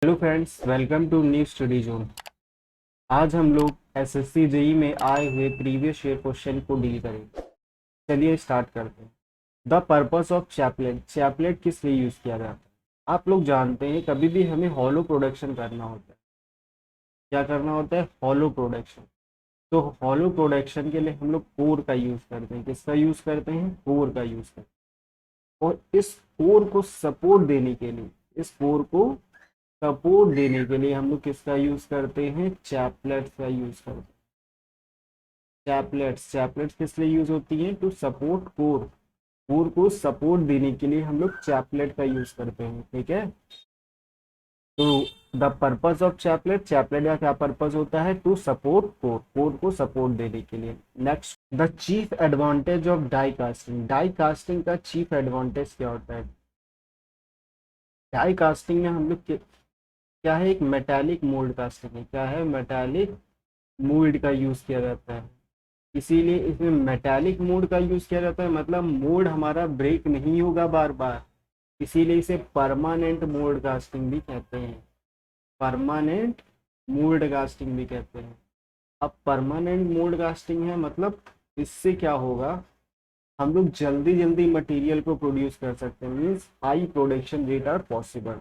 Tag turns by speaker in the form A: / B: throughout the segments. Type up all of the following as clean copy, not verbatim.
A: Hello friends, welcome to new study zone. आज हम लोग एसएससी जेई में आए हुए प्रीवियस ईयर क्वेश्चन को डील करेंगे। चलिए स्टार्ट करते हैं। The purpose of chaplet. Chaplet किस लिए यूज किया जाता है? आप लोग जानते हैं कभी भी हमें हॉलो प्रोडक्शन करना होता है। क्या करना होता है? Hollow production. तो हॉलो प्रोडक्शन के लिए हम लोग कोर का यूज करते हैं। किसका यूज करते हैं? कोर का यूज करते हैं। और इस कोर को सपोर्ट देने के लिए हम लोग किसका यूज करते हैं? चैपलेट्स का यूज करते हैं। चैपलेट्स किस लिए यूज होती हैं? To support core. कोर को सपोर्ट देने के लिए हम लोग चैपलेट का यूज करते हैं। ठीक है। तो the purpose of chaplet, chaplet का क्या पर्पस होता है? टू सपोर्ट कोर, कोर को सपोर्ट देने के लिए। Next, the chief advantage of die casting. Die casting का चीफ एडवांटेज क्या होता है? डाई कास्टिंग में हम लोग क्या है? एक मेटालिक मोल्ड कास्टिंग है। क्या है? मेटालिक मोल्ड का यूज किया जाता है। इसीलिए इसमें मेटालिक मोड का यूज किया जाता है, मतलब मोड हमारा ब्रेक नहीं होगा बार बार। इसीलिए इसे परमानेंट मोड कास्टिंग भी कहते हैं। परमानेंट मोड कास्टिंग भी कहते हैं। अब परमानेंट मोड कास्टिंग है, मतलब इससे क्या होगा? हम लोग जल्दी जल्दी मटेरियल को प्रोड्यूस कर सकते हैं, means high production rate are possible.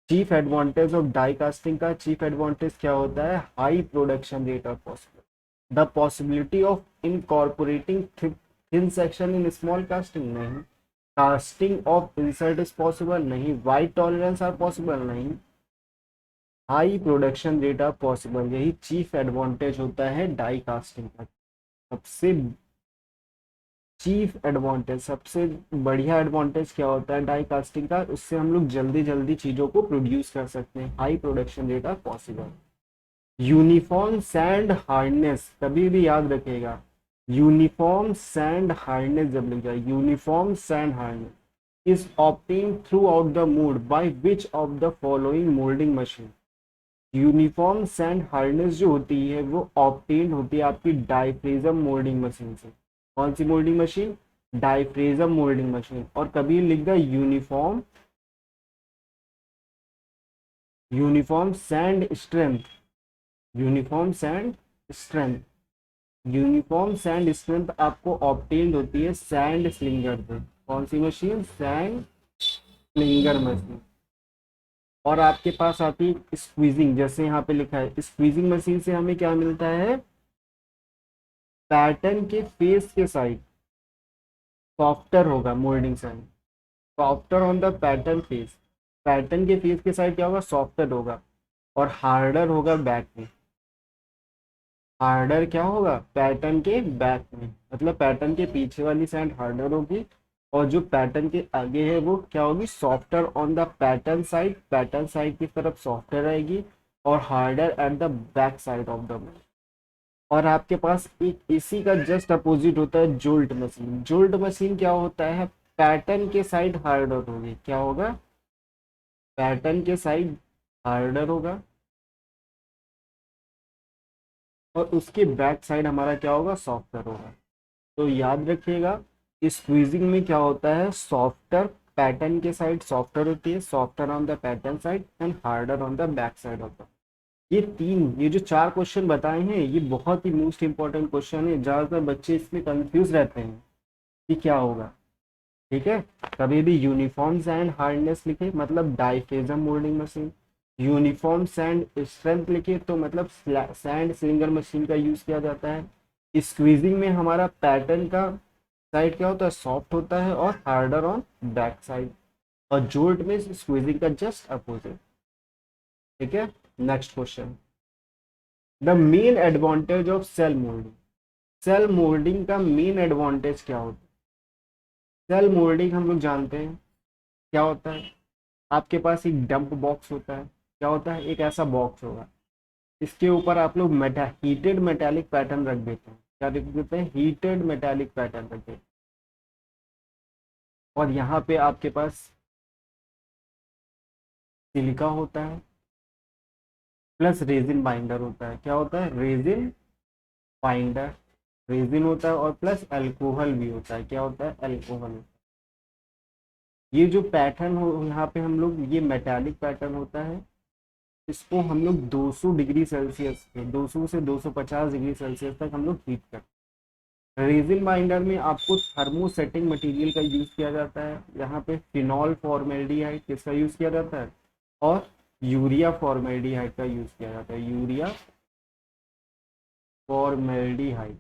A: Chief advantage of die casting का चीफ एडवांटेज क्या होता है? High production rate are possible. The possibility of incorporating thin section in small casting, नहीं। Casting of insert is possible, नहीं। Wide tolerance are possible, नहीं। High production rate are possible, यही chief advantage होता है die casting का। सबसे chief advantage, सबसे बढ़िया एडवांटेज क्या होता है डाई कास्टिंग का? उससे हम लोग जल्दी जल्दी चीजों को प्रोड्यूस कर सकते हैं। High production rate are possible. Uniform sand hardness, कभी भी याद रखेगा। यूनिफॉर्म सैंड हार्डनेस जब लिख जाए, uniform sand hardness is obtain throughout the mould by which of the following moulding machine. Uniform sand hardness जो होती है वो ऑप्टेन होती है आपकी डायफ्रेजम मोल्डिंग मशीन से। कौन सी moulding machine? Diaphragm moulding machine. और कभी लिख the uniform, uniform sand strength, uniform sand strength. Uniform sand strength आपको ऑब्टेन्ड होती है सैंड स्लिंगर से। कौन सी मशीन? Sand slinger machine. और आपके पास आती है स्क्वीजिंग, जैसे यहाँ पे लिखा है। स्क्वीजिंग मशीन से हमें क्या मिलता है? पैटर्न के फेस के साइड सॉफ्टर होगा moulding side, softer on the pattern face. Pattern के फेस के साइड क्या होगा? सॉफ्टर होगा। और हार्डर होगा बैक में। हार्डर क्या होगा? पैटर्न के बैक में, मतलब पैटर्न के पीछे वाली साइड हार्डर होगी। और जो पैटर्न के आगे है वो क्या होगी? Softer on the pattern side, pattern side की तरफ सॉफ्टर रहेगी। और harder at the back side of the. और आपके पास एक इसी का जस्ट अपोजिट होता है जोल्ट मशीन। जोल्ट मशीन क्या होता है? पैटर्न के साइड हार्डर होगी। क्या होगा? पैटर्न के साइड हार्डर होगा और उसके बैक साइड हमारा क्या होगा? सॉफ्टर होगा। तो याद रखिएगा, स्क्वीजिंग में क्या होता है? सॉफ्टर, पैटर्न के साइड सॉफ्टर होती है, softer on the pattern side and harder on the back side of the. ये जो चार क्वेश्चन बताए हैं, ये बहुत ही मोस्ट इंपॉर्टेंट क्वेश्चन है। ज्यादातर बच्चे इसमें कंफ्यूज रहते हैं कि क्या होगा। ठीक है। कभी भी यूनिफॉर्म सैंड हार्डनेस लिखे मतलब diaphragm moulding machine. Uniform sand strength लिखे तो मतलब सैंड स्लिंगर मशीन का यूज किया जाता है। स्क्वीजिंग में हमारा पैटर्न का साइड क्या होता है? सॉफ्ट होता है और हार्डर ऑन बैक साइड। और जोल्ट में स्क्वीजिंग का जस्ट अपोजिट। ठीक है। Next question, the main advantage of shell moulding. Shell moulding का मेन एडवांटेज क्या होता है? सेल मोल्डिंग हम लोग जानते हैं क्या होता है। आपके पास एक डंप बॉक्स होता है। क्या होता है? एक ऐसा बॉक्स होगा, इसके ऊपर आप लोग हीटेड मेटालिक पैटर्न रख देते हैं। क्या रख देते हैं? हीटेड मेटालिक पैटर्न रख देते हैं। और यहाँ पे आपके पास सिलिका होता है प्लस रेजिन बाइंडर होता है। क्या होता है? Resin binder. रेजिन होता है और प्लस अल्कोहल भी होता है। क्या होता है? अल्कोहल। ये जो पैटर्न हो यहाँ पे हम लोग, ये मेटालिक पैटर्न होता है। इसको हम लोग 200 डिग्री सेल्सियस पे, 200 से 250 डिग्री सेल्सियस तक हम लोग हीट करते हैं। रेजिन बाइंडर में आपको थर्मोसेटिंग मटेरियल का यूज किया जाता है। यहाँ पे फिनॉल फॉर्मेल्डिहाइड किसका यूज किया जाता है, और यूरिया फॉर्मेल्डिहाइड का यूज किया जाता है, यूरिया फॉर्मेल्डिहाइड।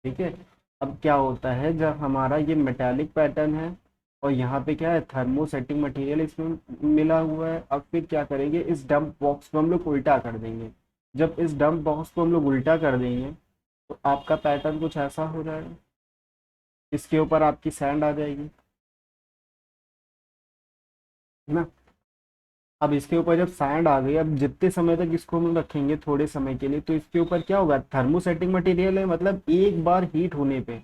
A: ठीक है। अब क्या होता है, जब हमारा ये मेटालिक पैटर्न है और यहाँ पे क्या है, थर्मोसेटिंग मटेरियल इसमें मिला हुआ है, अब फिर क्या करेंगे, इस डंप बॉक्स को हम लोग उल्टा कर देंगे। जब इस डंप बॉक्स को हम लोग उल्टा कर देंगे तो आपका पैटर्न कुछ ऐसा हो जाएगा, इसके ऊपर आपकी सैंड आ जाएगी, है ना। अब इसके ऊपर जब सैंड आ गई, अब जितने समय तक इसको हम रखेंगे थोड़े समय के लिए, तो इसके ऊपर क्या होगा, थर्मोसेटिंग मटेरियल है, मतलब एक बार हीट होने पे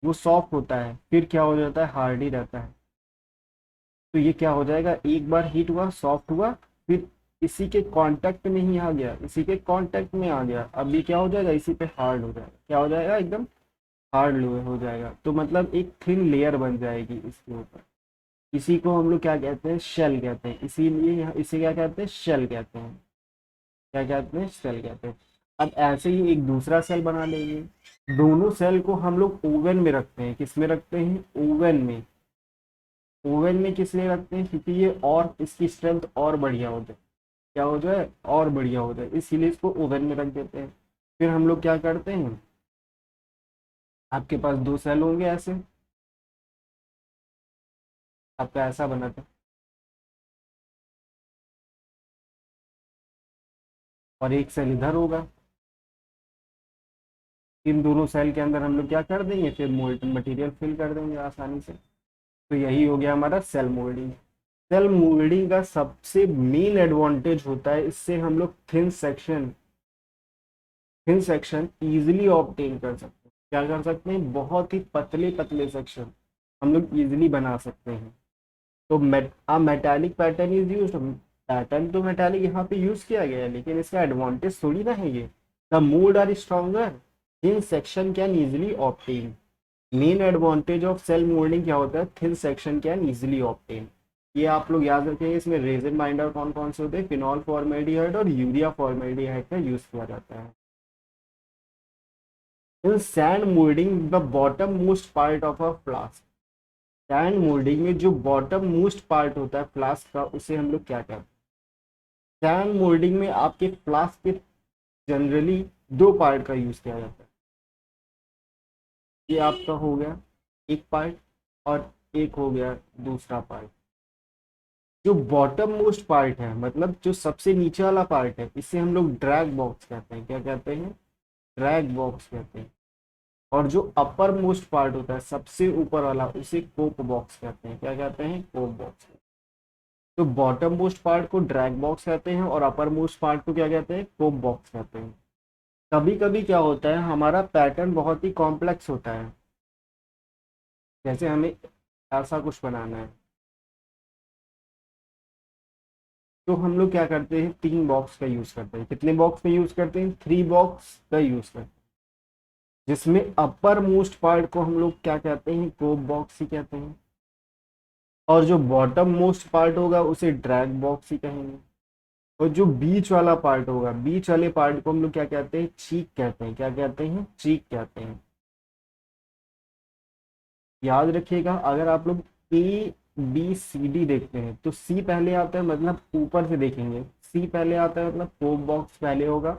A: वो सॉफ्ट होता है, फिर क्या हो जाता है, हार्ड ही रहता है। तो ये क्या हो जाएगा, एक बार हीट हुआ, सॉफ्ट हुआ, फिर इसी के कांटेक्ट में ही आ गया, इसी के कांटेक्ट में आ गया, अब ये क्या हो जाएगा, इसी पे हार्ड हो जाएगा, क्या हो जाएगा, एकदम हार्ड हो जाएगा। तो मतलब एक थिन लेयर बन जाएगी इसके ऊपर। इसी को हम लोग क्या कहते हैं, शेल कहते हैं, इसीलिए इसे क्या कहते हैं, शेल कहते हैं। क्या कहते हैं, सेल कहते हैं। अब ऐसे ही एक दूसरा सेल बना लेंगे। दोनों सेल को हम लोग ओवन में रखते हैं, किस में रखते हैं, ओवन में। ओवन में किस लिए रखते हैं, क्योंकि ये और इसकी स्ट्रेंथ और बढ़िया हो जाए, क्या हो जाए, और बढ़िया हो जाए, इसीलिए इसको ओवन में रख देते हैं। फिर हम लोग क्या करते हैं, आपके पास दो सेल होंगे ऐसे, आपका ऐसा बना था, और एक सेल इधर होगा। इन दोनों सेल के अंदर हम लोग क्या कर देंगे, फिर मोल्ड मटेरियल फिल कर देंगे आसानी से। तो यही हो गया हमारा सेल मोल्डिंग। सेल मोल्डिंग का सबसे मेन एडवांटेज होता है, इससे हम लोग थिन सेक्शन इजीली ऑब्टेन कर सकते हैं। क्या कर सकते हैं, बहुत ही पतले पतले सेक्शन हम लोग इजीली बना सकते हैं। तो metallic pattern is use, pattern तो मेटालिक यहाँ पे यूज किया गया है, लेकिन इसका एडवांटेज थोड़ी ना है ये। The mould are stronger, thin section can easily obtain. Main advantage of shell moulding क्या होता है, thin section can easily obtain. ये आप लोग याद रखेंगे। इसमें रेजिन बाइंडर कौन कौन से होते हैं, फिनॉल फॉर्मेल्डिहाइड और यूरिया फॉर्मेल्डिहाइड का यूज किया जाता है। In sand moulding the bottom most part of a flask, sand moulding में जो बॉटम मोस्ट पार्ट होता है फ्लास्क का, उसे हम लोग क्या कहते हैं, सैंड मोल्डिंग में आपके फ्लास्क के जनरली दो पार्ट का यूज किया जाता है। ये आपका हो गया एक पार्ट, और एक हो गया दूसरा पार्ट। जो बॉटम मोस्ट पार्ट है, मतलब जो सबसे नीचे वाला पार्ट है, इसे हम लोग ड्रैग बॉक्स कहते हैं। क्या कहते हैं, ड्रैग बॉक्स कहते हैं। और जो अपर मोस्ट पार्ट होता है, सबसे ऊपर वाला, उसे कोप बॉक्स कहते हैं। क्या कहते हैं, कोप बॉक्स। तो बॉटम मोस्ट पार्ट को ड्रैग बॉक्स कहते हैं, और अपर मोस्ट पार्ट को क्या कहते हैं, कोप बॉक्स कहते हैं। कभी कभी क्या होता है, हमारा पैटर्न बहुत ही कॉम्प्लेक्स होता है, जैसे हमें ऐसा कुछ बनाना है, तो हम लोग क्या करते हैं, तीन बॉक्स का यूज करते हैं। कितने बॉक्स का यूज करते हैं, थ्री बॉक्स का यूज करते हैं। जिसमें अपर मोस्ट पार्ट को हम लोग क्या कहते हैं, कोप बॉक्स ही कहते हैं, और जो बॉटम मोस्ट पार्ट होगा उसे ड्रैग बॉक्स ही कहेंगे। और जो बीच वाला पार्ट होगा, बीच वाले पार्ट को हम लोग क्या कहते हैं, चीक कहते हैं। क्या कहते हैं, चीक कहते हैं। याद रखिएगा, अगर आप लोग ए बी सी डी देखते हैं तो सी पहले आता है, मतलब ऊपर से देखेंगे, सी पहले आता है, मतलब कोप बॉक्स पहले होगा,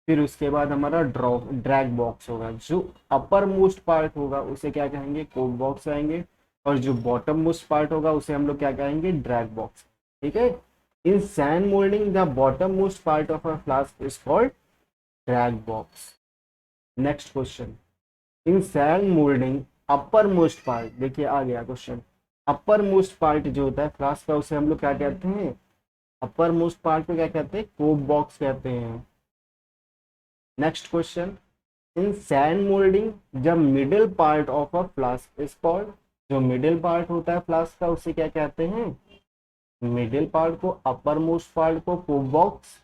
A: फिर उसके बाद हमारा ड्रैग बॉक्स होगा। जो अपर मोस्ट पार्ट होगा उसे क्या कहेंगे, कोप बॉक्स कहेंगे, और जो बॉटम मोस्ट पार्ट होगा उसे हम लोग क्या कहेंगे, ड्रैग बॉक्स। ठीक है। In sand moulding the bottom most part of a flask is called drag box. Next question, in sand moulding upper most part, देखिए आ गया क्वेश्चन। अपर मोस्ट पार्ट जो होता है फ्लास्क का, उसे हम लोग क्या कहते हैं, अपर मोस्ट पार्ट को क्या कहते हैं, कोप बॉक्स कहते हैं। Next question, in sand moulding जब middle part of a flask is called, जो मिडिल पार्ट होता है फ्लास्क का उसे क्या कहते हैं, मिडिल पार्ट को, अपर मोस्ट पार्ट को कोप बॉक्स,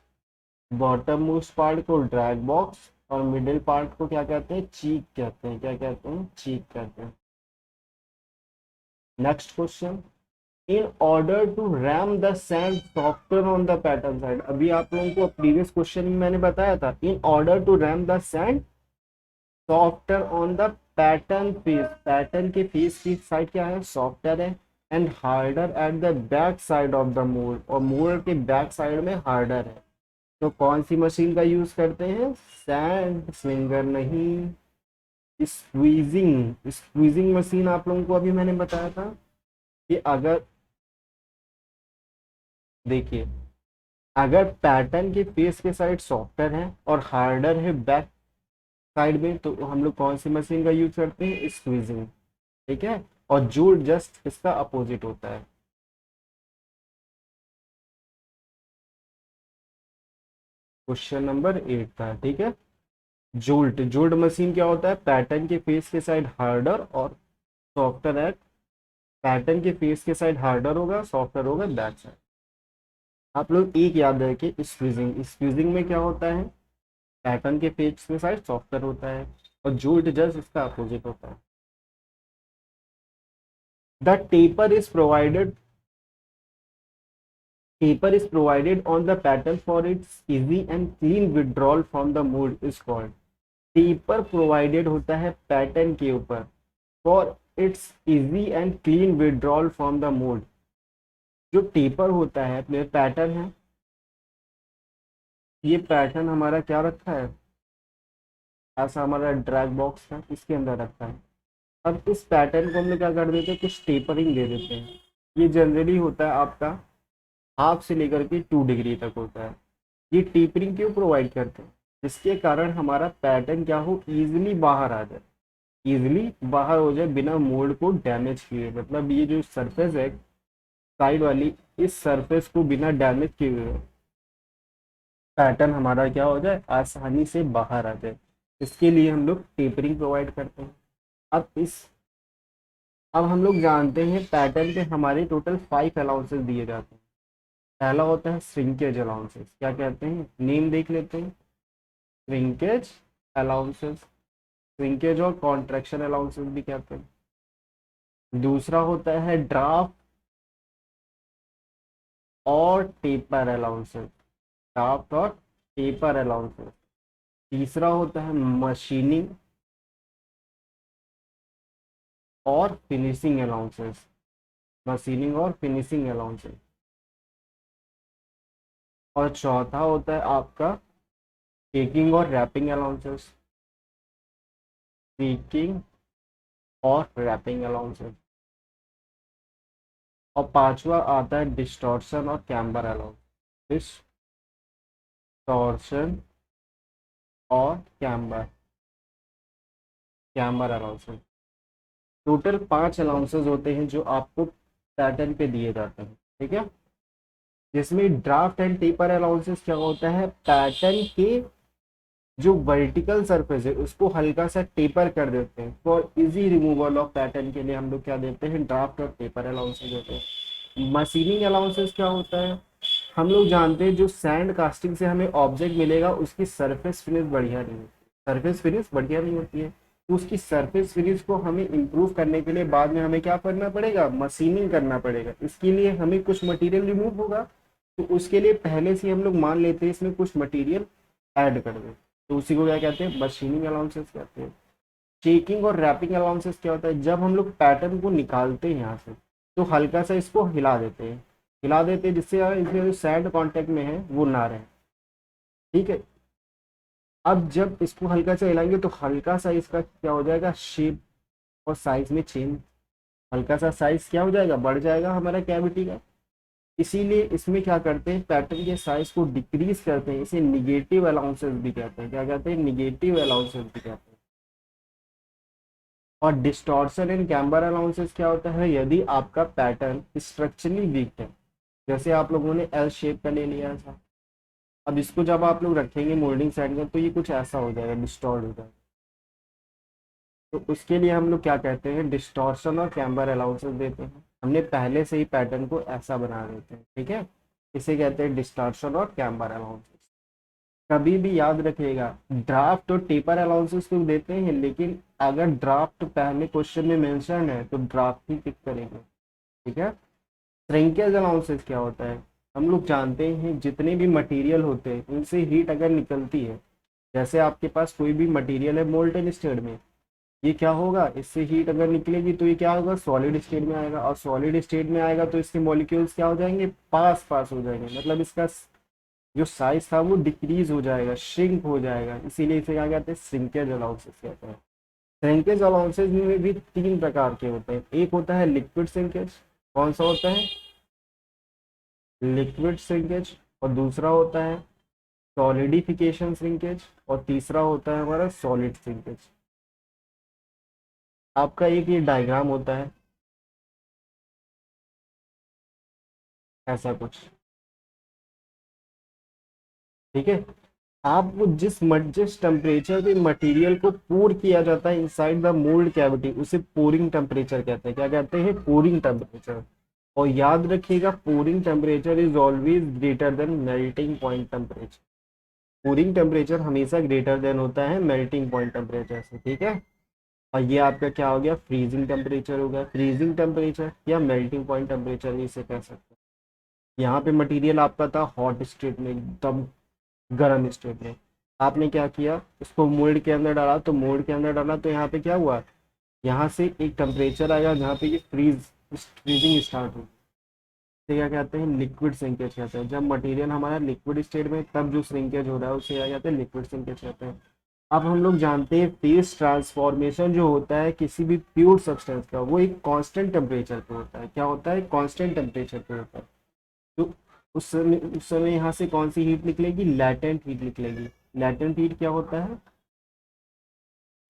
A: बॉटम मोस्ट पार्ट को ड्रैग बॉक्स, और मिडिल पार्ट को क्या कहते हैं, चीक कहते हैं। क्या कहते हैं, चीक कहते हैं। Next question, in order to ram the sand softer on the pattern side. अभी आप लोगों को प्रीवियस क्वेश्चन में मैंने बताया था, in order to ram the sand softer on the pattern face, pattern के फेस की साइड क्या है, सॉफ्टवेयर है, and harder at the back side of the mould, और मोल्ड के बैक साइड में हार्डर है। तो कौन सी मशीन का यूज करते हैं, सैंड स्लिंगर नहीं, स्क्वीजिंग, स्क्वीजिंग मशीन आप लोगों को अभी मैंने बताया था कि अगर देखिए, अगर पैटर्न के फेस के साइड सॉफ्टवेयर है और हार्डर है बैक साइड में, तो हम लोग कौन सी मशीन का यूज करते हैं, स्क्वीजिंग। ठीक है, और जूल जस्ट इसका अपोजिट होता है। क्वेश्चन नंबर 8 था, ठीक है। जूल्ट, जूल्ट मशीन क्या होता है, पैटर्न के फेस के साइड हार्डर और सॉफ्टवेयर है, पैटर्न के फेस के साइड हार्डर होगा, सॉफ्टवेयर होगा बैक साइड। आप लोग एक याद रखिए, स्क्वीजिंग, स्क्वीजिंग में क्या होता है, पैटर्न के फेस के साइड सॉफ्टवेयर होता है, और जूल्ट जस्ट इसका अपोजिट होता है। The taper is provided, taper is provided on the pattern for its easy and clean withdrawal from the mold is called। Taper provided होता है पैटर्न के ऊपर for its easy and clean withdrawal from the mould. जो taper होता है अपने pattern है, ये पैटर्न हमारा क्या रखा है, ऐसा हमारा ड्रैग बॉक्स है, इसके अंदर रखा है। अब इस पैटर्न को हम लोग क्या कर देते हैं, कुछ टेपरिंग दे देते हैं। ये जनरली होता है आपका हाफ से लेकर के 2 डिग्री तक होता है। ये टेपरिंग क्यों प्रोवाइड करते हैं, जिसके कारण हमारा पैटर्न क्या हो, इजीली बाहर आ जाए, इजीली बाहर हो जाए बिना मोल्ड को डैमेज किए। मतलब ये जो सरफेस है साइड वाली, इस सरफेस को बिना डैमेज किए हुए पैटर्न हमारा क्या हो जाए, आसानी से बाहर आ जाए। इसके लिए हम लोग टेपरिंग प्रोवाइड करते हैं। अब इस अब हम लोग जानते हैं पैटर्न के हमारे टोटल 5 अलाउंसेस दिए जाते हैं। पहला होता है श्रिंकेज अलाउंसेस, क्या कहते हैं, नेम देख लेते हैं, श्रिंकेज अलाउंसेस, श्रिंकेज और कॉन्ट्रैक्शन अलाउंसेस भी कहते हैं। दूसरा होता है ड्राफ्ट और टेपर अलाउंसेस, ड्राफ्ट और टेपर अलाउंसेस। तीसरा होता है मशीनिंग और फिनिशिंग अलाउंसेस, मशीनिंग और फिनिशिंग अलाउंसेस। और चौथा होता है आपका पेकिंग और रैपिंग अलाउंसेस, पेकिंग और रैपिंग अलाउंसेस। और पांचवा आता है डिस्टॉर्शन और कैम्बर अलाउंस, डिस्टॉर्शन और camber, camber allowances. Total 5 allowances होते हैं जो आपको पैटर्न पे दिए जाते हैं, ठीक है। जिसमें ड्राफ्ट एंड टेपर अलाउंसेस क्या होता है, पैटर्न के जो वर्टिकल सरफेस है उसको हल्का सा टेपर कर देते हैं। For easy removal of pattern के लिए हम लोग क्या देते हैं, ड्राफ्ट और टेपर अलाउंसेस देते हैं। मशीनिंग अलाउंसेस क्या होता है, हम लोग जानते हैं जो सैंड कास्टिंग से हमें ऑब्जेक्ट मिलेगा उसकी सरफेस फिनिश बढ़िया नहीं होती, सरफेस फिनिश बढ़िया नहीं होती है, तो उसकी सरफेस फिनिश को हमें इम्प्रूव करने के लिए बाद में हमें क्या करना पड़ेगा, मशीनिंग करना पड़ेगा। इसके लिए हमें कुछ मटेरियल रिमूव होगा, तो उसके लिए पहले से हम लोग मान लेते हैं इसमें कुछ मटेरियल ऐड कर दें, तो उसी को क्या कहते हैं, मशीनिंग अलाउंसेस कहते हैं। चेकिंग और रैपिंग अलाउंसेस क्या होता है, जब हम लोग पैटर्न को निकालते हैं यहाँ से तो हल्का सा इसको हिला देते हैं, हिला देते हैं जिससे इसमें जो सैंड कांटेक्ट में है वो ना रहे, ठीक है। अब जब इसको हल्का सा हिलाएंगे तो हल्का सा इसका क्या हो जाएगा, शेप और साइज में चेंज, हल्का सा साइज क्या हो जाएगा, बढ़ जाएगा हमारा कैविटी का। इसीलिए इसमें क्या करते हैं, पैटर्न के साइज को डिक्रीज करते हैं, इसे निगेटिव अलाउंसेस भी कहते हैं। क्या कहते हैं, निगेटिव अलाउंसेस भी कहते हैं। और डिस्टॉर्शन एंड कैम्बर अलाउंसेस क्या होता है, यदि आपका पैटर्न स्ट्रक्चरली वीक है, जैसे आप लोगों ने एल शेप का ले लिया था, अब इसको जब आप लोग रखेंगे मोल्डिंग साइड में तो ये कुछ ऐसा हो जाएगा, डिस्टॉर्ट हो जाएगा। तो उसके लिए हम लोग क्या कहते हैं, डिस्टॉर्शन और कैम्बर अलाउंसेस देते हैं। हमने पहले से ही पैटर्न को ऐसा बना देते हैं, ठीक है। इसे कहते हैं डिस्टॉर्शन और कैम्बर अलाउंसेस। कभी भी याद रखिएगा, ड्राफ्ट और टेपर अलाउंसेस तो देते हैं, लेकिन अगर ड्राफ्ट पहले क्वेश्चन में मेंशन है तो ड्राफ्ट ही टिक करेंगे, ठीक है। श्रिंकेज अलाउंसेस क्या होता है? हम लोग जानते हैं जितने भी मटेरियल होते हैं उनसे हीट अगर निकलती है, जैसे आपके पास कोई भी मटेरियल है मोल्टन स्टेट में, ये क्या होगा, इससे हीट अगर निकलेगी तो ये क्या होगा, सॉलिड स्टेट में आएगा, और सॉलिड स्टेट में आएगा तो इसके मॉलिक्यूल्स क्या हो जाएंगे, पास पास हो जाएंगे, मतलब इसका जो साइज था वो डिक्रीज हो जाएगा, श्रिंक हो जाएगा, इसीलिए इसे क्या कहते हैं, श्रिंकेज अलाउंसेस कहते हैं। श्रिंकेज अलाउंसेस में भी तीन प्रकार के होते हैं, एक होता है लिक्विड श्रिंकेज, कौन सा होता है, लिक्विड श्रिंकेज, और दूसरा होता है सॉलिडिफिकेशन श्रिंकेज, और तीसरा होता है हमारा सॉलिड श्रिंकेज। आपका एक ये डायग्राम होता है ऐसा कुछ, ठीक है। आप वो जिस टेम्परेचर पे मटेरियल को पोर किया जाता है इनसाइड द मोल्ड कैविटी, उसे पोरिंग टेम्परेचर कहते हैं, क्या कहते हैं, पोरिंग टेम्परेचर। और याद रखिएगा pouring temperature is always greater than melting point temperature, pouring temperature हमेशा ग्रेटर देन होता है मेल्टिंग पॉइंट टेम्परेचर से, ठीक है। और ये आपका क्या हो गया, फ्रीजिंग टेम्परेचर हो गया, फ्रीजिंग टेम्परेचर या मेल्टिंग पॉइंट टेम्परेचर इसे कह सकते हैं। यहाँ पे मटेरियल आपका था हॉट स्टेट में, एकदम गर्म स्टेट में, आपने क्या किया, इसको मोल्ड के अंदर डाला, तो मोल्ड के अंदर डाला तो यहाँ पे क्या हुआ, यहाँ से एक टेम्परेचर आया जहाँ पे ये फ्रीजिंग स्टार्ट हुई, इसे क्या कहते हैं, लिक्विड श्रिंकेज कहते हैं। जब मटेरियल हमारा लिक्विड स्टेट में तब जो श्रिंकेज हो रहा है उसे क्या कहते हैं, लिक्विड श्रिंकेज कहते हैं। अब हम लोग जानते हैं फेज ट्रांसफॉर्मेशन जो होता है किसी भी प्योर सब्सटेंस का, वो एक कांस्टेंट टेम्परेचर पे होता है, क्या होता है, कांस्टेंट टेम्परेचर पे होता है। तो उस समय यहाँ से कौन सी हीट निकलेगी, लैटेंट हीट निकलेगी। लैटेंट हीट क्या होता है,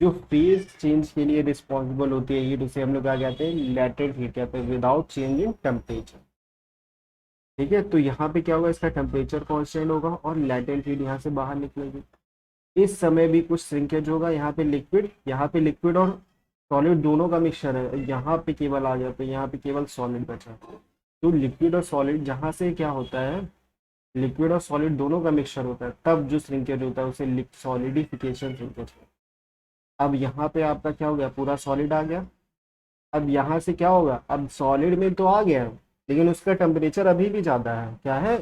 A: जो फेज चेंज के लिए रिस्पॉन्सिबल होती है हीट, उसे हम लोग क्या कहते हैं, लैटेंट हीट कहते हैं, विदाउट चेंज इन टेम्परेचर, ठीक है। तो यहाँ पे क्या होगा, इसका टेम्परेचर कांस्टेंट होगा और लैटेंट हीट यहाँ से बाहर निकलेगी। इस समय भी कुछ श्रिंकेज होगा, यहाँ पे लिक्विड और सॉलिड दोनों का मिक्सचर है, यहाँ पे केवल आ गया, तो यहाँ पे केवल सॉलिड बचा। तो लिक्विड और सॉलिड जहाँ से क्या होता है, लिक्विड और सॉलिड दोनों का मिक्सचर होता है, तब जो श्रिंकेज होता है उसे सॉलिडिफिकेशन श्रिंकेज। अब यहाँ पे आपका क्या हो गया, पूरा सॉलिड आ गया। अब यहाँ से क्या होगा, अब सॉलिड में तो आ गया लेकिन उसका टेम्परेचर अभी भी ज़्यादा है, क्या है,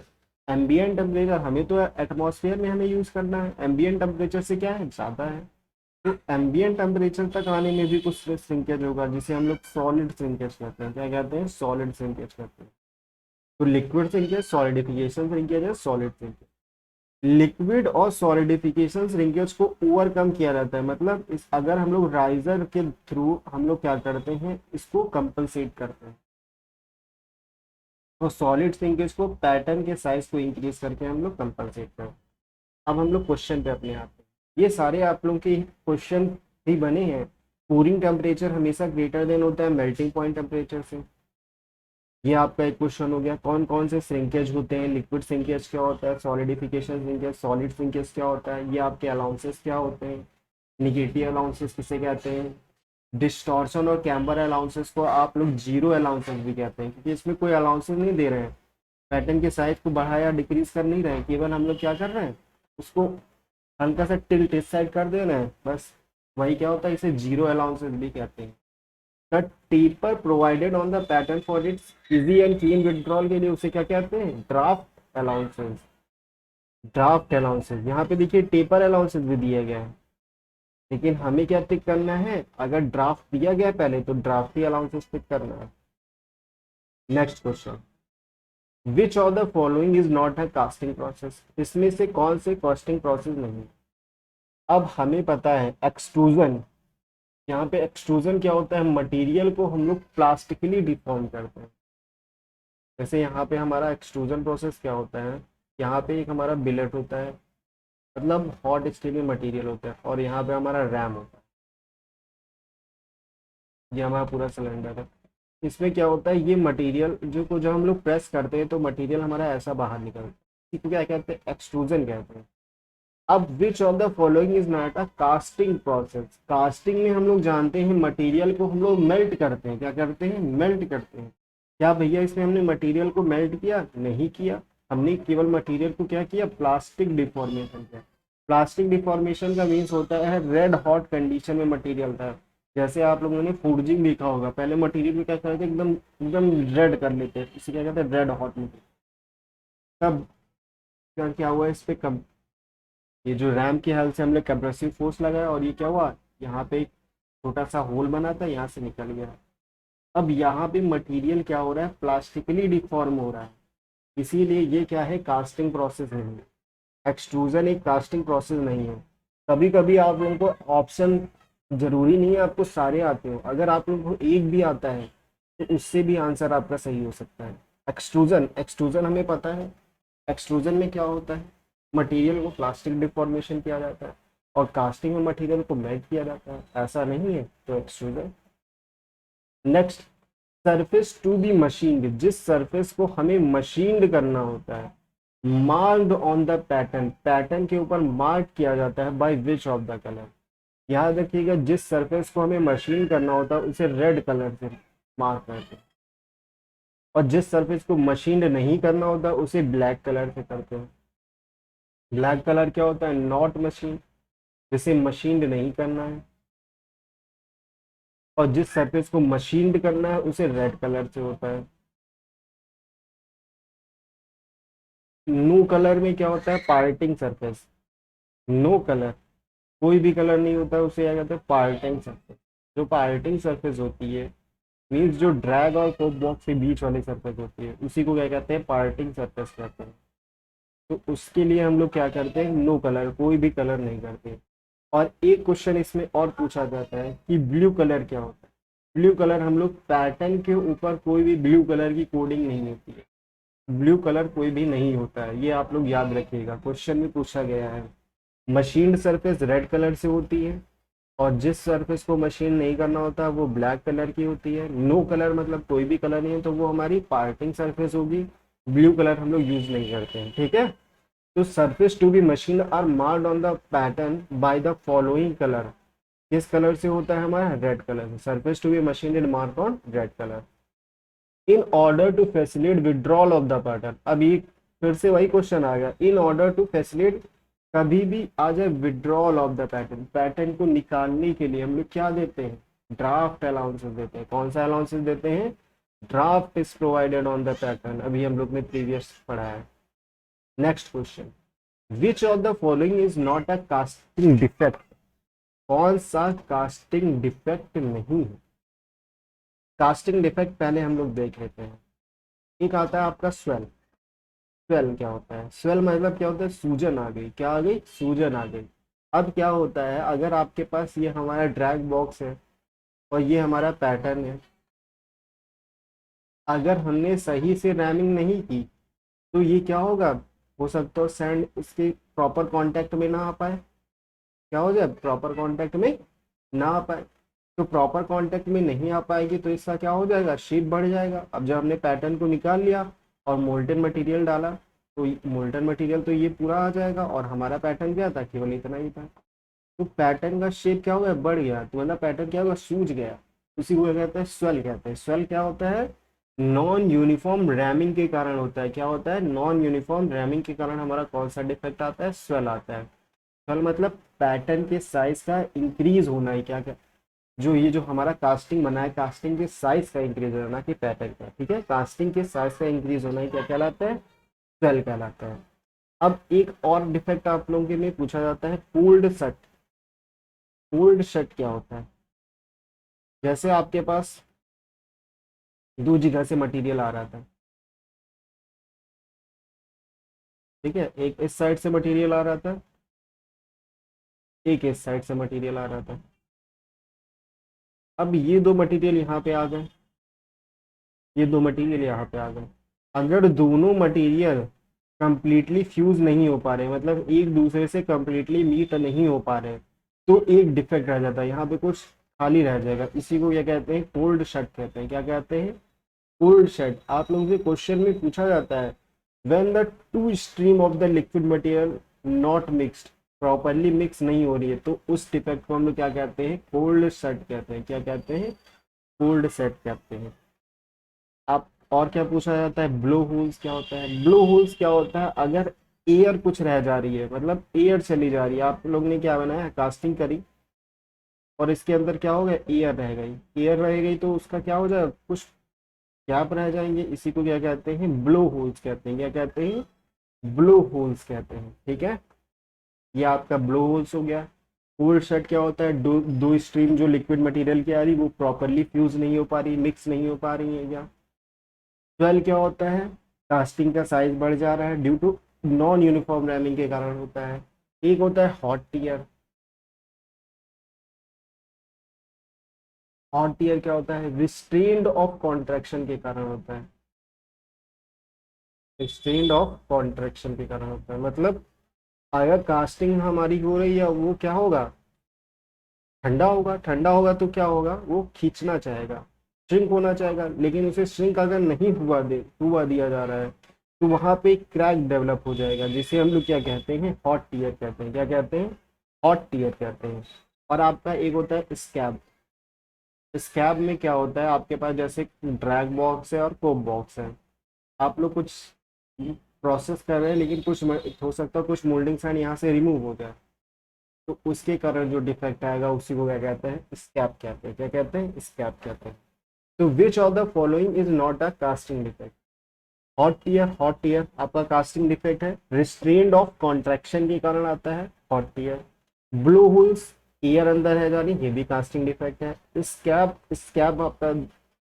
A: एम्बियंट टेम्परेचर, हमें तो एटमॉस्फेयर में हमें यूज़ करना है, एम्बियंट टेम्परेचर से क्या है, ज़्यादा है। तो एम्बियंट टेम्परेचर तक आने में भी कुछ श्रिंकेज होगा जिसे हम लोग सॉलिड श्रिंकेज कहते हैं, क्या कहते हैं, सॉलिड श्रिंकेज कहते हैं। तो लिक्विड श्रिंकेज, सॉलिडिफिकेशन श्रिंकेज है, सॉलिड श्रिंकेज। लिक्विड और सॉलिडिफिकेशन श्रिंकेज को ओवरकम किया जाता है, मतलब इस अगर हम लोग राइजर के थ्रू हम लोग क्या करते हैं, इसको कंपनसेट करते हैं। तो सॉलिड श्रिंकेज को पैटर्न के साइज को इंक्रीज करके हम लोग कंपनसेट करते हैं। अब हम लोग क्वेश्चन पे अपने आप पे, ये सारे आप लोगों के क्वेश्चन ही बने हैं। कूलिंग टेम्परेचर हमेशा ग्रेटर देन होता है मेल्टिंग पॉइंट टेम्परेचर से, ये आपका एक क्वेश्चन हो गया। कौन कौन से श्रिंकेज होते हैं, लिक्विड श्रिंकेज क्या होता है, सॉलिडिफिकेशन श्रिंकेज, सॉलिड श्रिंकेज क्या होता है, ये आपके अलाउंसेस क्या होते हैं, निगेटिव अलाउंसेस किसे कहते हैं, डिस्टॉर्शन और कैम्बर अलाउंसेस को आप लोग जीरो अलाउंसेस भी कहते हैं, क्योंकि इसमें कोई अलाउंसेस नहीं दे रहे हैं, पैटर्न के साइज को बढ़ाया डिक्रीज कर नहीं रहे हैं, केवल हम लोग क्या कर रहे हैं, उसको हल्का सा टिल्ट इस साइड कर दे रहे हैं बस, वही क्या होता है, इसे जीरो अलाउंसेस भी कहते हैं। The taper provided on the pattern for its easy and clean withdrawal के लिए उसे क्या कहते हैं, ड्राफ्ट अलाउंसेस, ड्राफ्ट अलाउंसेस। यहाँ पे देखिए टेपर अलाउंसेस भी दिया गया है, लेकिन हमें क्या टिक करना है, अगर ड्राफ्ट दिया गया है पहले तो ड्राफ्ट ही अलाउंसेस टिक करना है। Next question, which of the following is not a casting process, इसमें से कौन से कास्टिंग प्रोसेस नहीं। अब हमें पता है एक्सट्रूजन, यहाँ पे एक्सट्रूजन क्या होता है, मटेरियल को हम लोग प्लास्टिकली डिफॉर्म करते हैं। जैसे यहाँ पे हमारा एक्सट्रूजन प्रोसेस क्या होता है, यहाँ पे एक हमारा बिलेट होता है, मतलब हॉट स्टील में मटेरियल होता है, और यहाँ पे हमारा रैम होता है, ये हमारा पूरा सिलेंडर है। इसमें क्या होता है, ये मटेरियल जो को जब हम लोग प्रेस करते हैं तो मटेरियल हमारा ऐसा बाहर निकलता है, इसको क्या कहते हैं, एक्सट्रूजन कहते हैं। अब विच of the following is not a casting process, casting में हम लोग जानते हैं मटेरियल को हम लोग मेल्ट करते हैं, क्या करते हैं, मेल्ट करते हैं। क्या भैया इसमें हमने मटेरियल को मेल्ट किया, नहीं किया, हमने केवल मटेरियल को क्या किया, प्लास्टिक डिफॉर्मेशन किया। प्लास्टिक डिफॉर्मेशन का मीन्स होता है रेड हॉट कंडीशन में मटेरियल था, जैसे आप लोगों ने फूडजिंग देखा होगा, पहले मटेरियल में क्या करते थे, एकदम एकदम रेड कर लेते हैं, इसे क्या कहते हैं, रेड हॉट मटेरियल। तब क्या क्या हुआ इस पे, कम ये जो रैम की हेल्प से हमने कंप्रेसिव फोर्स लगाया और ये क्या हुआ, यहाँ पे एक छोटा सा होल बना था, यहाँ से निकल गया। अब यहाँ पे मटेरियल क्या हो रहा है, प्लास्टिकली डिफॉर्म हो रहा है, इसीलिए ये क्या है, कास्टिंग प्रोसेस नहीं है। एक्सट्रूजन एक कास्टिंग प्रोसेस नहीं है। कभी कभी आप लोगों को ऑप्शन, जरूरी नहीं है आपको सारे आते हो, अगर आप लोगों को एक भी आता है तो उससे भी आंसर आपका सही हो सकता है। एक्सट्रूजन, एक्सट्रूजन हमें पता है, एक्सट्रूजन में क्या होता है, मटेरियल को प्लास्टिक डिफॉर्मेशन किया जाता है, और कास्टिंग में मटेरियल को मेल्ट किया जाता है, ऐसा नहीं है, तो extrusion. Next, surface to be machined, जिस सरफेस को हमें मशीन्ड करना होता है, marked on the pattern, pattern के ऊपर मार्क किया जाता है, by which of the colour. याद रखिएगा, जिस सरफेस को हमें मशीन करना होता है उसे रेड कलर से मार्क करते हैं, और जिस सरफेस को मशीन नहीं करना होता उसे ब्लैक कलर से करते हैं। ब्लैक कलर क्या होता है, नॉट मशीन, जिसे मशीन्ड नहीं करना है, और जिस सरफेस को मशीन्ड करना है उसे रेड कलर से होता है। नो कलर में क्या होता है, पार्टिंग सरफेस। नो कलर, कोई भी कलर नहीं होता है, उसे क्या कहते हैं, पार्टिंग सरफेस। जो पार्टिंग सरफेस होती है, मीन्स जो ड्रैग और कोप बॉक्स के बीच वाली सरफेस होती है, उसी को क्या कहते हैं, पार्टिंग सरफेस कहते हैं। तो उसके लिए हम लोग क्या करते हैं, नो कलर, कोई भी कलर नहीं करते। और एक क्वेश्चन इसमें और पूछा जाता है कि ब्लू कलर क्या होता है। ब्लू कलर, हम लोग पैटर्न के ऊपर कोई भी ब्लू कलर की कोडिंग नहीं होती है, ब्लू कलर कोई भी नहीं होता है, ये आप लोग याद रखिएगा, क्वेश्चन में पूछा गया है। मशीन्ड सरफेस रेड कलर से होती है, और जिस सरफेस को मशीन नहीं करना होता वो ब्लैक कलर की होती है। नो कलर मतलब कोई भी कलर नहीं है, तो वो हमारी पार्टिंग सरफेस होगी। ब्लू कलर हम लोग यूज नहीं करते हैं, ठीक है। तो surface to be machine are marked on the pattern by the following colour, किस कलर से होता है हमारा, रेड कलर से। Surface to be machine and mark on red colour in order to facilitate withdrawal of the pattern. अभी फिर से वही क्वेश्चन आ गया, इन ऑर्डर टू फैसिलिटेट, कभी भी आ जाए withdrawal of the pattern, pattern को निकालने के लिए हम लोग क्या देते हैं, ड्राफ्ट अलाउंसेस देते हैं। कौन सा अलाउंसेस देते हैं, draft is provided on the pattern, अभी हम लोग ने प्रीवियस पढ़ा है। Next question, which of the following is not a casting defect, कौन सा कास्टिंग डिफेक्ट नहीं है। कास्टिंग डिफेक्ट पहले हम लोग देख लेते हैं। एक आता है आपका स्वेल। स्वेल क्या होता है, स्वेल मतलब क्या होता है, सूजन आ गई, क्या आ गई, सूजन आ गई। अब क्या होता है, अगर आपके पास ये हमारा ड्रैग बॉक्स है और ये हमारा पैटर्न है, अगर हमने सही से रैमिंग नहीं की तो ये क्या होगा, हो सकता है सैंड इसके प्रॉपर कांटेक्ट में ना आ पाए, क्या हो जाए, प्रॉपर कांटेक्ट में ना आ पाए। तो प्रॉपर कांटेक्ट में नहीं आ पाएगी तो इसका क्या हो जाएगा, शेप बढ़ जाएगा। अब जब हमने पैटर्न को निकाल लिया और मोल्टन मटेरियल डाला, तो मोल्टन मटेरियल तो ये पूरा आ जाएगा, और हमारा पैटर्न क्या था, केवल इतना ही था। तो पैटर्न का शेप क्या हो गया, बढ़ गया, तो मतलब पैटर्न क्या होगा, सूज गया। उसी को कहते हैं स्वेल कहते हैं। स्वेल क्या होता है, नॉन यूनिफॉर्म रैमिंग के कारण होता है। क्या होता है, नॉन यूनिफॉर्म रैमिंग के कारण हमारा कौन सा डिफेक्ट आता है, स्वेल आता है। स्वेल मतलब पैटर्न के साइज का इंक्रीज होना है, क्या क्या, जो ये जो हमारा कास्टिंग बना है, कास्टिंग के साइज का इंक्रीज होना कि पैटर्न का, ठीक है, कास्टिंग के साइज का इंक्रीज होना ही क्या कहलाता है, स्वेल कहलाता है। अब एक और डिफेक्ट आप लोगों के लिए पूछा जाता है, पूल्ड शट। पूल्ड शट क्या होता है, जैसे आपके पास दो जगह से मटेरियल आ रहा था, ठीक है, एक इस साइड से मटेरियल आ रहा था, एक इस साइड से मटेरियल आ रहा था। अब ये दो मटेरियल यहाँ पे आ गए, ये दो मटेरियल यहाँ पे आ गए। अगर दोनों मटेरियल कंप्लीटली फ्यूज नहीं हो पा रहे, मतलब एक दूसरे से कंप्लीटली मीट नहीं हो पा रहे, तो एक डिफेक्ट रह जाता है, यहाँ पे कुछ खाली रह जाएगा। इसी को क्या कहते हैं, कोल्ड शट कहते हैं। क्या कहते हैं, कोल्ड शट। आप लोगों से क्वेश्चन में पूछा जाता है, when the two stream of the liquid material not mixed, properly mix नहीं हो रही है, तो उस डिफेक्ट को हम लोग क्या कहते हैं, कोल्ड शट कहते हैं। क्या कहते हैं, कोल्ड सेट कहते हैं। आप और क्या पूछा जाता है, ब्लो होल्स क्या होता है। ब्लो होल्स क्या होता है, अगर एयर कुछ रह जा रही है, मतलब एयर चली जा रही है, आप लोग ने क्या बनाया, कास्टिंग करी और इसके अंदर क्या होगा, एयर रह गई, एयर रह गई तो उसका क्या हो जाएगा, कुछ गैप रह जाएंगे, इसी को क्या कहते हैं, ब्लो होल्स कहते हैं। क्या कहते हैं, ब्लो होल्स कहते हैं। ठीक है, ये आपका ब्लो होल्स हो गया। कोल्ड शट क्या होता है, दो स्ट्रीम जो लिक्विड मटेरियल की आ रही वो प्रॉपरली फ्यूज नहीं हो पा रही, मिक्स नहीं हो पा रही है। क्या स्वेल क्या होता है, कास्टिंग का साइज बढ़ जा रहा है due to non uniform ramming के कारण होता है। एक होता है हॉट टीयर। हॉट टीयर क्या होता है, रिस्ट्रेंड ऑफ कॉन्ट्रैक्शन के कारण होता है, रिस्ट्रेंड ऑफ कॉन्ट्रैक्शन के कारण होता है। मतलब अगर कास्टिंग हमारी हो रही है वो क्या होगा, ठंडा होगा, ठंडा होगा तो क्या होगा, वो खींचना चाहेगा, श्रिंक होना चाहेगा, लेकिन उसे श्रिंक अगर नहीं हुआ दिया जा रहा है तो वहां पे क्रैक डेवलप हो जाएगा, जिसे हम लोग क्या कहते हैं, हॉट टीयर कहते हैं। क्या कहते हैं, हॉट टीयर कहते हैं। और आपका एक होता है स्कैब। स्कैब में क्या होता है, आपके पास जैसे ड्रैग बॉक्स है और कोप बॉक्स है, आप लोग कुछ प्रोसेस कर रहे हैं लेकिन कुछ हो सकता है कुछ मोल्डिंग साइन यहाँ से रिमूव हो जाए, तो उसके कारण जो डिफेक्ट आएगा उसी को क्या कहते हैं, स्कैब कहते हैं। क्या कहते हैं, स्कैब कहते हैं। तो which of the following is not a casting defect. Hot tear, hot tear आपका कास्टिंग डिफेक्ट है, रिस्ट्रेंड ऑफ कॉन्ट्रैक्शन के कारण आता है hot tear. Blow holes, air अंदर है जानी, ये भी कास्टिंग डिफेक्ट है। स्कैब, स्कैब आपका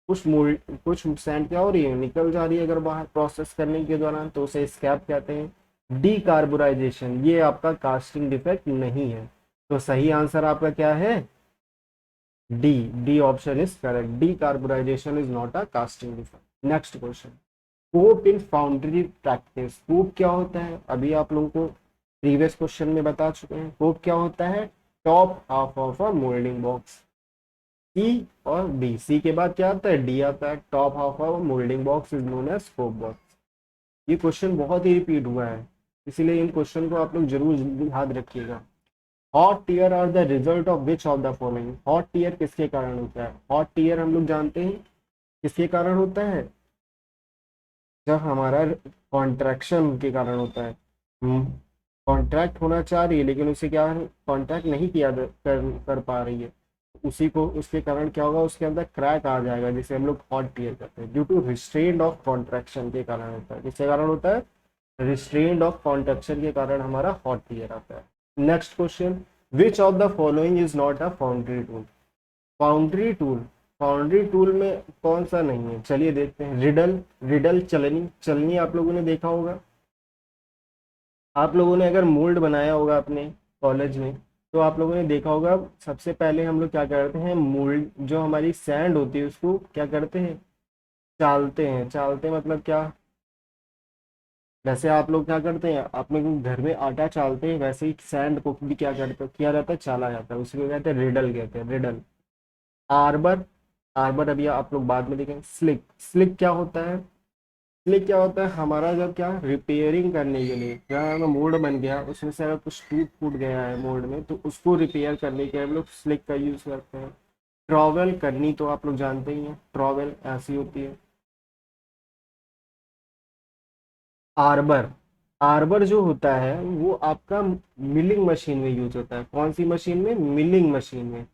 A: कुछ मोल्ड, कुछ सैंड क्या हो रही है, निकल जा रही है अगर बाहर प्रोसेस करने के दौरान, तो उसे स्कैब कहते हैं। डीकार्बोराइजेशन, ये आपका कास्टिंग डिफेक्ट नहीं है। तो सही आंसर आपका क्या है, D, D option is correct. Decarburisation is not a casting defect. Next question, scope in foundry practice. Scope क्या होता है, अभी आप लोगों को प्रीवियस क्वेश्चन में बता चुके हैं। स्कोप क्या होता है, top half of a moulding box. C और डी, सी के बाद क्या आता है, डी आता है। Top half of moulding box is known as cope box. ये क्वेश्चन बहुत ही रिपीट हुआ है, इसीलिए इन क्वेश्चन को आप लोग जरूर याद रखिएगा। Hot tear are the result of which of the following. Hot tear किसके कारण होता है, हॉट टीयर हम लोग जानते हैं किसके कारण होता है, जब हमारा कॉन्ट्रैक्शन के कारण होता है। कॉन्ट्रैक्ट होना चाह रही है लेकिन उसे क्या, कॉन्ट्रैक्ट नहीं किया कर पा रही है, उसी को, उसके कारण क्या होगा, उसके अंदर क्रैक आ जाएगा, जिसे हम लोग हॉट टीयर कहते हैं। Due to restraint of contraction के कारण होता है। किसके कारण होता है, रिस्ट्रेंड ऑफ कॉन्ट्रैक्शन के कारण हमारा हॉट टीयर आता है। Next question, which of the following is not a foundry tool. Foundry tool, foundry tool में कौन सा नहीं है, चलिए देखते हैं। रिडल, रिडल चलनी, चलनी आप लोगों ने देखा होगा। आप लोगों ने अगर मोल्ड बनाया होगा अपने कॉलेज में तो आप लोगों ने देखा होगा, सबसे पहले हम लोग क्या करते हैं, मोल्ड जो हमारी सैंड होती है उसको क्या करते हैं, चालते हैं। चालते मतलब क्या, वैसे आप लोग क्या करते हैं, आप लोग घर में आटा चालते हैं, वैसे ही सैंड को भी क्या करते किया जाता है, चाला जाता है, उसी को कहते हैं रिडल, कहते हैं रिडल। आर्बर, आर्बर अभी आप लोग बाद में देखेंगे। स्लिक, स्लिक क्या होता है, स्लिक क्या होता है, हमारा जब क्या रिपेयरिंग करने के लिए, क्या मोल्ड बन गया उसमें से अगर कुछ टूट फूट गया है मोल्ड में, तो उसको रिपेयर करने के लिए हम लोग स्लिक का यूज करते हैं। ट्रॉवेल, करनी तो आप लोग जानते ही हैं, ट्रॉवेल ऐसी होती है। आर्बर, आर्बर जो होता है वो आपका मिलिंग मशीन में यूज होता है। कौन सी मशीन में, मिलिंग मशीन में।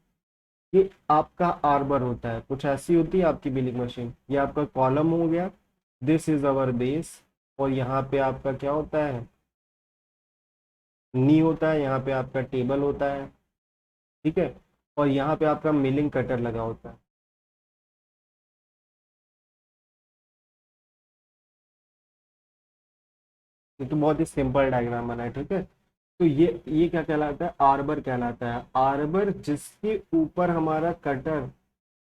A: ये आपका आर्बर होता है, कुछ ऐसी होती है आपकी मिलिंग मशीन। ये आपका कॉलम हो गया, दिस इज अवर बेस, और यहाँ पे आपका क्या होता है, नी होता है, यहाँ पे आपका टेबल होता है, ठीक है, और यहाँ पे आपका मिलिंग कटर लगा होता है। ये तो बहुत ही सिंपल डायग्राम बना है, ठीक है। तो ये क्या कहलाता है, आर्बर कहलाता है। आर्बर जिसके ऊपर हमारा कटर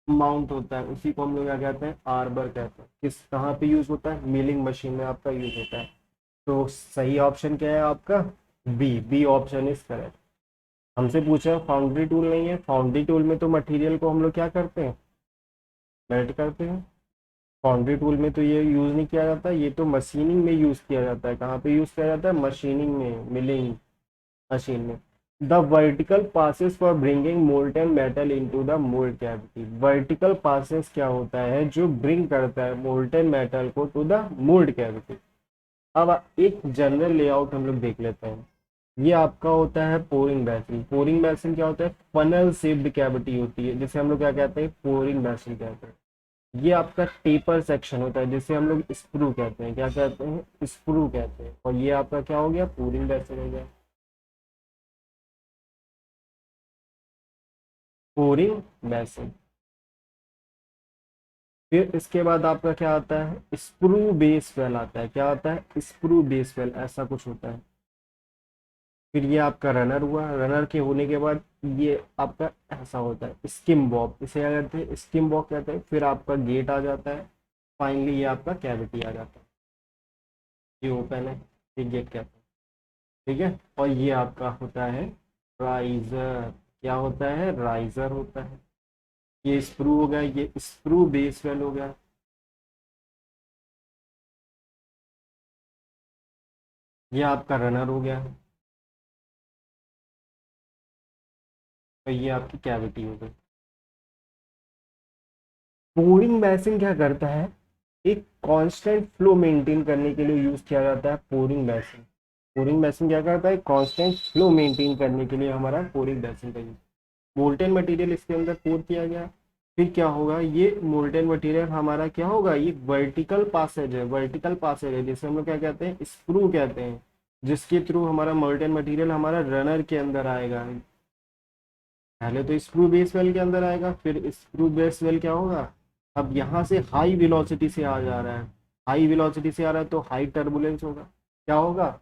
A: माउंट होता है उसी को हम लोग क्या कहते हैं, आर्बर कहते हैं। किस, कहाँ पे यूज होता है, मिलिंग मशीन में आपका यूज होता है। तो सही ऑप्शन क्या है आपका, B, B option is correct. हमसे पूछा फाउंड्री टूल नहीं है, फाउंड्री टूल में तो मटेरियल को हम लोग क्या करते हैं, मेल्ट करते हैं। फाउंड्री टूल में तो ये यूज नहीं किया जाता, ये तो मशीनिंग में यूज किया जाता है। कहाँ पे यूज किया जाता है, मशीनिंग में, मिलिंग मशीन में। The vertical passes for bringing molten metal into the mould cavity. Vertical passes क्या होता है, जो ब्रिंग करता है मोल्टेन मेटल को टू द मोल्ड कैविटी। अब एक जनरल लेआउट हम लोग देख लेते हैं। ये आपका होता है पोरिंग बेसिन। पोरिंग बेसिन क्या होता है? फनल शेप्ड कैविटी होती है, जिसे हम लोग क्या कहते हैं? पोरिंग बेसिन कहते हैं। ये आपका टेपर सेक्शन होता है, जिसे हम लोग स्क्रू कहते हैं। क्या कहते हैं? स्क्रू कहते हैं। और ये आपका क्या हो गया? पोरिंग बेसिन हो गया, पोरिंग बेसिन। फिर इसके बाद आपका क्या आता है? स्क्रू बेस वेल आता है। क्या आता है? स्क्रू बेस वेल, ऐसा कुछ होता है। फिर ये आपका रनर हुआ। रनर के होने के बाद ये आपका ऐसा होता है स्किम बॉब, इसे क्या कहते हैं? स्किम बॉब कहते हैं। फिर आपका गेट आ जाता है। फाइनली ये आपका कैविटी आ जाता है। ये ओपन है, ये गेट कहते हैं। ठीक है। और ये आपका होता है राइजर। क्या होता है? राइजर होता है। ये स्क्रू हो गया, ये स्क्रू बेस वेल हो गया। ये आपका रनर हो गया। और ये आपकी कैविटी हो गई। पोरिंग बेसिन क्या करता है? एक कांस्टेंट फ्लो मेंटेन करने के लिए यूज किया जाता है पोरिंग बेसिन। पोरिंग बेसिन क्या करता है? कांस्टेंट फ्लो मेंटेन करने के लिए हमारा पोरिंग बेसिन का यूज। मोल्टेन मटेरियल इसके अंदर पोर किया गया। फिर क्या होगा? ये मोल्टेन मटेरियल हमारा क्या होगा? ये वर्टिकल पासेज है। वर्टिकल पासेज है जिसे हम लोग क्या कहते हैं? स्क्रू कहते हैं, जिसके थ्रू हमारा मोल्टेन मटेरियल हमारा रनर के अंदर आएगा। पहले तो स्क्रू बेस वेल के अंदर आएगा, फिर स्क्रू बेस वेल क्या होगा? अब यहाँ से हाई वेलोसिटी से आ जा रहा है। हाई वेलोसिटी से आ रहा है तो हाई टर्बुलेंस होगा। क्या होगा?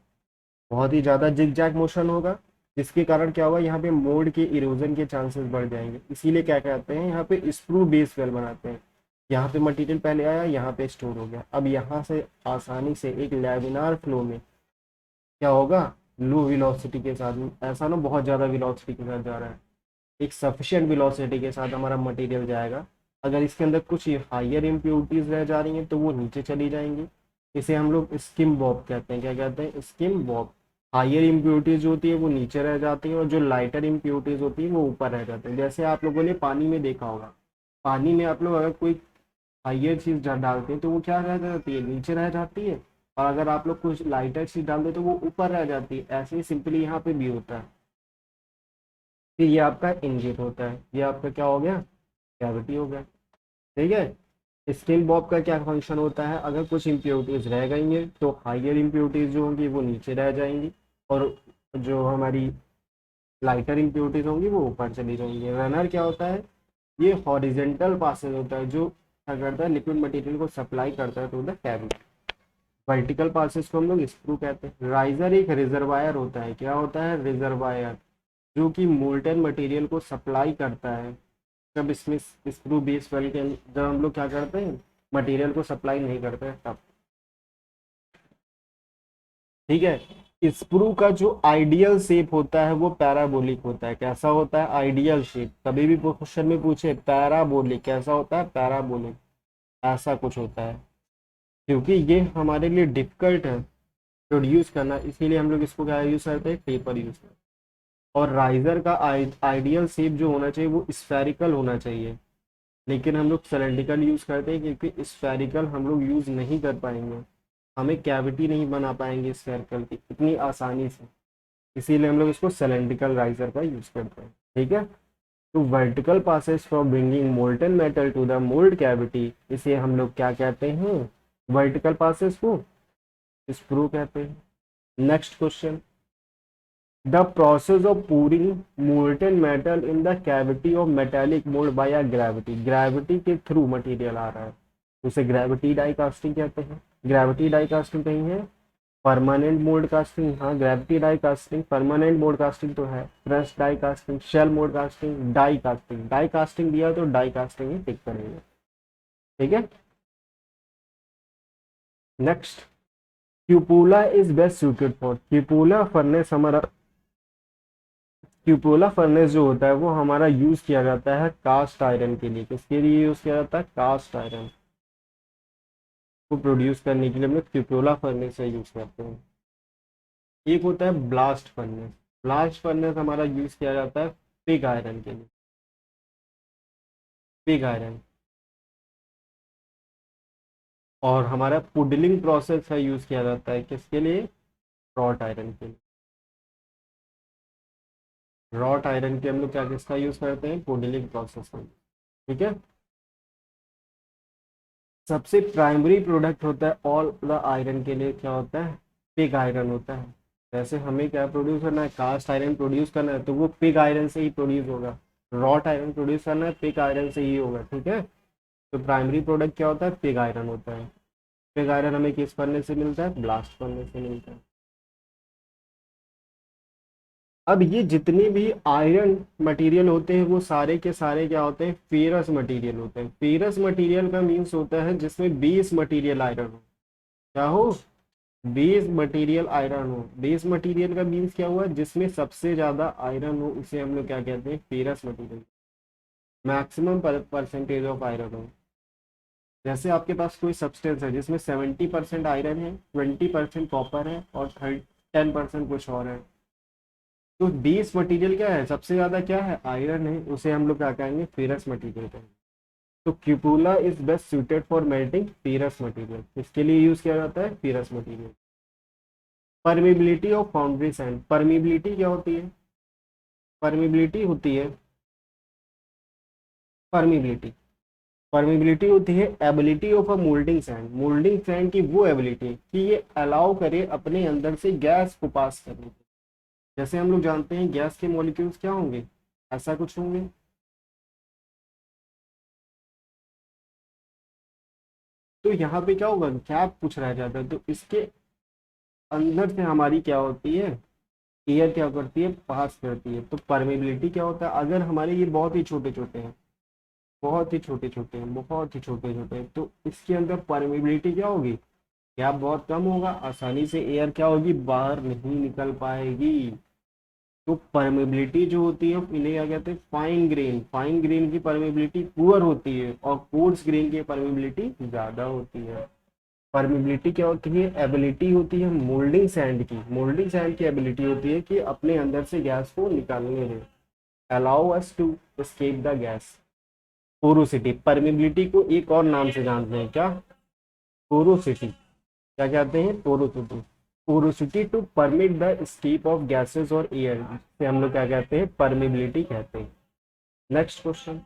A: बहुत ही ज्यादा जिग जैग मोशन होगा, जिसके कारण क्या होगा? यहाँ पे मोड के इरोजन के चांसेस बढ़ जाएंगे। इसीलिए क्या कहते हैं? यहाँ पे स्क्रू बेस वेल बनाते हैं। यहाँ पे मटेरियल पहले आया, यहाँ पे स्टोर हो गया। अब यहाँ से आसानी से एक लैमिनार फ्लो में क्या होगा? लो वेलोसिटी के साथ, ऐसा ना बहुत ज्यादा वेलोसिटी के साथ जा रहा है, एक सफिशिएंट वेलोसिटी के साथ हमारा मटेरियल जाएगा। अगर इसके अंदर कुछ हाइयर इम्प्योरिटीज रह जा रही हैं तो वो नीचे चली जाएंगी। इसे हम लोग स्किम बॉब कहते हैं। क्या कहते हैं? Scheme Bob. हाइयर इम्प्योरिटीज जो होती है वो नीचे रह जाती है, और जो लाइटर इम्प्योरिटीज होती है वो ऊपर रह जाती है। जैसे आप लोगों ने पानी में देखा होगा, पानी में आप लोग अगर कोई हाइयर चीज डालते हैं तो वो क्या रह जाती है? नीचे रह जाती है। और अगर आप लोग कुछ लाइटर चीज डालते हैं तो वो ऊपर रह जाती है। ऐसे ही सिंपली यहाँ पे भी होता है। फिर ये आपका इंजेक्ट होता है। ये आपका क्या हो गया? कैविटी हो गया। ठीक है। स्किन बॉब का क्या फंक्शन होता है? अगर कुछ इम्प्योरिटीज रह गई हैं तो हाइयर इम्प्योरिटीज जो होंगी वो नीचे रह जाएंगी, और जो हमारी लाइटर इम्प्योरिटीज होंगी वो ऊपर चली जाएंगी। रनर क्या होता है? ये हॉरिजेंटल पासेज होता है, जो क्या करता है? लिक्विड मटेरियल को सप्लाई करता है to the cavity. Vertical passage को हम लोग स्क्रू कहते हैं। राइजर एक रिजर्वायर होता है। क्या होता है? रिजर्वायर, जो कि मोल्टेन मटेरियल को सप्लाई करता है। जब इसमें स्क्रू बेस वेल के जब हम लोग क्या करते हैं? मटेरियल को सप्लाई नहीं करते हैं तब। ठीक है। स्क्रू का जो आइडियल शेप होता है वो पैराबोलिक होता है। कैसा होता है? Ideal shape. कभी भी क्वेश्चन में पूछे पैराबोलिक, कैसा होता है? पैराबोलिक, ऐसा कुछ होता है। क्योंकि ये हमारे लिए डिफिकल्ट है प्रोड्यूस करना, इसीलिए हम लोग इसको क्या यूज करते हैं? पेपर यूज करते हैं। और राइजर का आइडियल शेप जो होना चाहिए वो स्फेरिकल होना चाहिए, लेकिन हम लोग सिलेंड्रिकल यूज करते हैं, क्योंकि स्फेरिकल हम लोग यूज नहीं कर पाएंगे। हमें कैविटी नहीं बना पाएंगे स्फेरिकल की इतनी आसानी से। इसीलिए हम लोग इसको सिलेंड्रिकल राइजर का यूज करते हैं। ठीक है। तो vertical passes for bringing molten metal to the mould cavity, इसे हम लोग क्या कहते हैं? वर्टिकल पासेस को स्क्रू कहते हैं। Next question. The process of pouring molten metal in the cavity of metallic mold by a gravity, gravity के थ्रू मटेरियल आ रहा है, उसे ग्रेविटी डाई कास्टिंग कहते हैं। ग्रेविटी डाई कास्टिंग कहीं है? परमानेंट मोल्ड कास्टिंग, हाँ gravity die casting. Permanent mould casting तो है, press die casting, shell mould casting, die casting. Die casting दिया तो डाई कास्टिंग ही टिक करेंगे। ठीक है। Next, cupola is best suited for, cupola furnace हमारा, क्यूपोला फर्नेस जो होता है वो हमारा यूज किया जाता है कास्ट आयरन के लिए। किसके लिए यूज किया जाता है? कास्ट आयरन को प्रोड्यूस करने के लिए हम लोग क्यूपोला फर्नेस का यूज करते हैं। एक होता है ब्लास्ट फर्नेस। ब्लास्ट फर्नेस हमारा यूज किया जाता है पिग आयरन के लिए। Pig iron. और हमारा पुडलिंग प्रोसेस का यूज किया जाता है किसके लिए? रॉट आयरन के लिए। रॉट आयरन के हम लोग क्या किसका यूज करते हैं, कोडिलिंग प्रोसेस में। ठीक है। सबसे प्राइमरी प्रोडक्ट होता है ऑल द आयरन के लिए क्या होता है, पिग आयरन होता है। जैसे हमें क्या प्रोड्यूस करना है, कास्ट आयरन प्रोड्यूस करना है, तो वो पिग आयरन से ही प्रोड्यूस होगा। रॉट आयरन प्रोड्यूस करना है, पिग आयरन से ही होगा। ठीक है। तो प्राइमरी प्रोडक्ट क्या होता है, पिग आयरन होता है। पिग आयरन हमें किस फर्नेस से मिलता है, ब्लास्ट फर्नेस से मिलता है। अब ये जितने भी आयरन मटेरियल होते हैं वो सारे के सारे क्या होते हैं, फेरस मटेरियल होते हैं। फेरस मटेरियल का मीन्स होता है जिसमें बेस मटेरियल आयरन हो। क्या हो, बेस मटेरियल आयरन हो। बेस मटेरियल का मीन्स क्या हुआ, जिसमें सबसे ज्यादा आयरन हो उसे हम लोग क्या कहते हैं, ferrous material. Maximum percentage of iron हो। जैसे आपके पास कोई सब्सटेंस है जिसमें 70% आयरन है, 20% कॉपर है और 10% कुछ और है, तो बेस मटेरियल क्या है, सबसे ज्यादा क्या है, आयरन है, उसे हम लोग क्या कहेंगे, फेरस मटेरियल कहेंगे। तो cupola is best suited for melting ferrous material. इसके लिए यूज किया जाता है ferrous material. Permeability of foundry sand. Permeability क्या होती है, परमिबिलिटी होती है, परमिबिलिटी, परमिबिलिटी होती है ability of a moulding sand. Moulding sand की वो एबिलिटी कि ये अलाउ करे अपने अंदर से गैस को पास करने की। जैसे हम लोग जानते हैं गैस के मॉलिक्यूल्स क्या होंगे, ऐसा कुछ होंगे। तो यहाँ पे क्या होगा, गैप कुछ रह जाता है, तो इसके अंदर से हमारी क्या होती है, एयर क्या करती है, पास करती है। तो परमेबिलिटी क्या होता है, अगर हमारे ये बहुत ही छोटे छोटे हैं, बहुत ही छोटे छोटे हैं, बहुत ही छोटे छोटे हैं, तो इसके अंदर परमेबिलिटी क्या होगी, गैप बहुत कम होगा, आसानी से एयर क्या होगी, बाहर नहीं निकल पाएगी। तो परमेबिलिटी जो होती है इन्हें क्या कहते हैं, फाइन ग्रेन। फाइन ग्रेन की परमेबिलिटी पुअर होती है और कोर्स ग्रेन की परमेबिलिटी ज्यादा होती है। परमिबिलिटी क्या होती है, एबिलिटी होती है मोल्डिंग सैंड की। मोल्डिंग सैंड की एबिलिटी होती है कि अपने अंदर से गैस को निकालने दें, allow us to escape the gas. Porosity, permeability को एक और नाम से जानते हैं क्या, पोरोसिटी। क्या कहते हैं, porosity. Porosity to permit the escape of gases और एयर से हम लोग क्या कहते हैं, परमिबिलिटी कहते हैं। नेक्स्ट क्वेश्चन,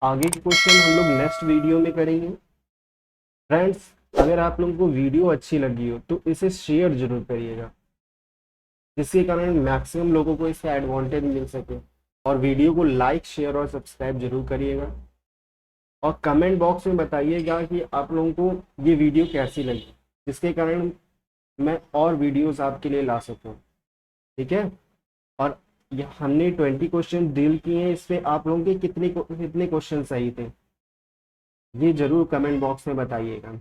A: आगे के क्वेश्चन हम लोग नेक्स्ट वीडियो में करेंगे। फ्रेंड्स, अगर आप लोगों को वीडियो अच्छी लगी हो तो इसे शेयर जरूर करिएगा, जिसके कारण मैक्सिमम लोगों को इसका एडवांटेज मिल सके। और वीडियो को लाइक शेयर और सब्सक्राइब जरूर करिएगा। और कमेंट बॉक्स में बताइएगा कि आप लोगों को ये वीडियो कैसी लगी, जिसके कारण मैं और वीडियोस आपके लिए ला सकूं। ठीक है। और ये हमने 20 क्वेश्चन डील किए हैं, इसमें आप लोगों के कितने क्वेश्चन सही थे, ये जरूर कमेंट बॉक्स में बताइएगा।